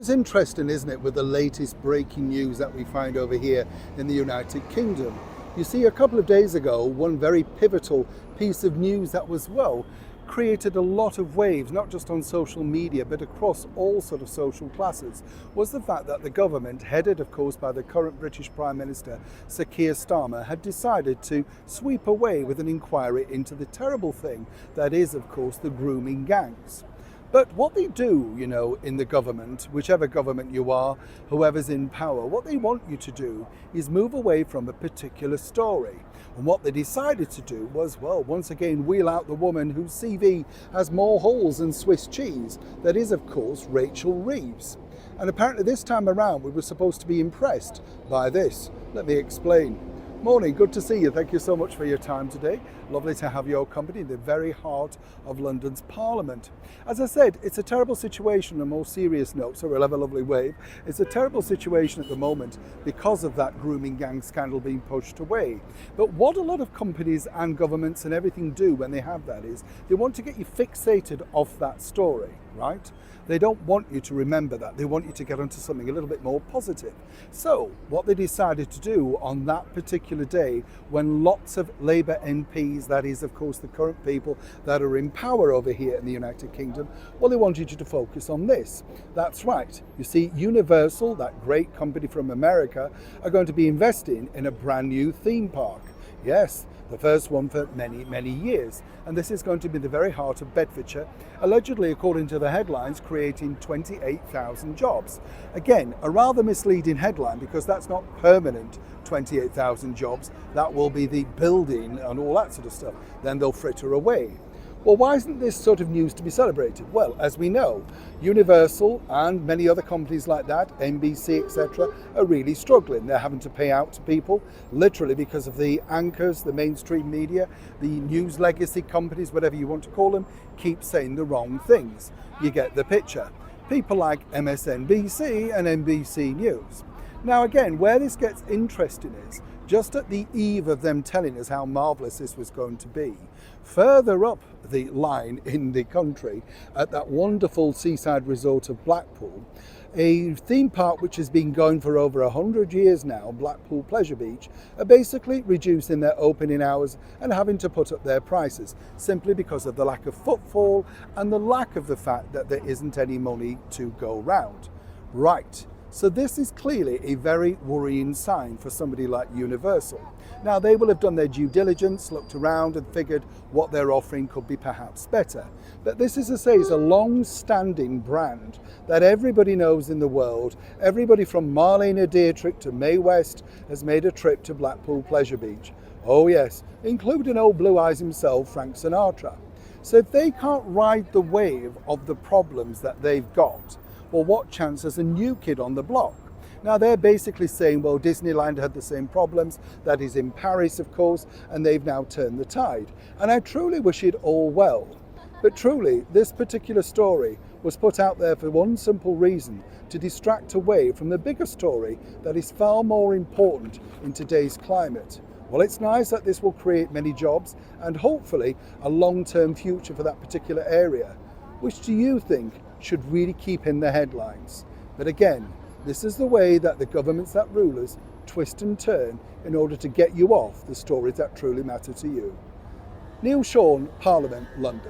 It's interesting, isn't it, with the latest breaking news that we find over here in the United Kingdom. You see, a couple of days ago, one very pivotal piece of news that was, well, created a lot of waves, not just on social media, but across all sort of social classes, was the fact that the government, headed of course by the current British Prime Minister, Sir Keir Starmer, had decided to sweep away with an inquiry into the terrible thing that is, of course, the grooming gangs. But what they do, in the government, whichever government you are, whoever's in power, what they want you to do is move away from a particular story. And what they decided to do was, well, once again, wheel out the woman whose CV has more holes than Swiss cheese. That is, of course, Rachel Reeves. And apparently this time around, we were supposed to be impressed by this. Let me explain. Morning, good to see you. Thank you so much for your time today. Lovely to have your company in the very heart of London's Parliament. As I said, it's a terrible situation on a more serious note, so we'll have a lovely wave. It's a terrible situation at the moment because of that grooming gang scandal being pushed away. But what a lot of companies and governments and everything do when they have that is they want to get you fixated off that story, right? They don't want you to remember that. They want you to get onto something a little bit more positive. So what they decided to do on that particular day, when lots of Labour MPs, that is of course the current people that are in power over here in the United Kingdom, well, they wanted you to focus on this. That's right. You see, Universal, that great company from America, are going to be investing in a brand new theme park. Yes, the first one for many, many years. And this is going to be the very heart of Bedfordshire, allegedly, according to the headlines, creating 28,000 jobs. Again, a rather misleading headline because that's not permanent 28,000 jobs. That will be the building and all that sort of stuff. Then they'll fritter away. Well, why isn't this sort of news to be celebrated? Well, as we know, Universal and many other companies like that, NBC, etc., are really struggling. They're having to pay out to people, literally because of the anchors, the mainstream media, the news legacy companies, whatever you want to call them, keep saying the wrong things. You get the picture. People like MSNBC and NBC News. Now again, where this gets interesting is, just at the eve of them telling us how marvellous this was going to be, further up the line in the country, at that wonderful seaside resort of Blackpool, a theme park which has been going for over 100 years now, Blackpool Pleasure Beach, are basically reducing their opening hours and having to put up their prices, simply because of the lack of footfall and the lack of the fact that there isn't any money to go round. Right. So this is clearly a very worrying sign for somebody like Universal. Now, they will have done their due diligence, looked around and figured what they're offering could be perhaps better. But this, as I say, is a long-standing brand that everybody knows in the world. Everybody from Marlene Dietrich to Mae West has made a trip to Blackpool Pleasure Beach. Oh yes, including old Blue Eyes himself, Frank Sinatra. So if they can't ride the wave of the problems that they've got, well, what chance has a new kid on the block? Now, they're basically saying, well, Disneyland had the same problems, that is in Paris, of course, and they've now turned the tide. And I truly wish it all well. But truly, this particular story was put out there for one simple reason, to distract away from the bigger story that is far more important in today's climate. Well, it's nice that this will create many jobs and hopefully a long-term future for that particular area. Which do you think should really keep in the headlines? But again, this is the way that the governments, that rulers, twist and turn in order to get you off the stories that truly matter to you. Neil Sean, Parliament, London.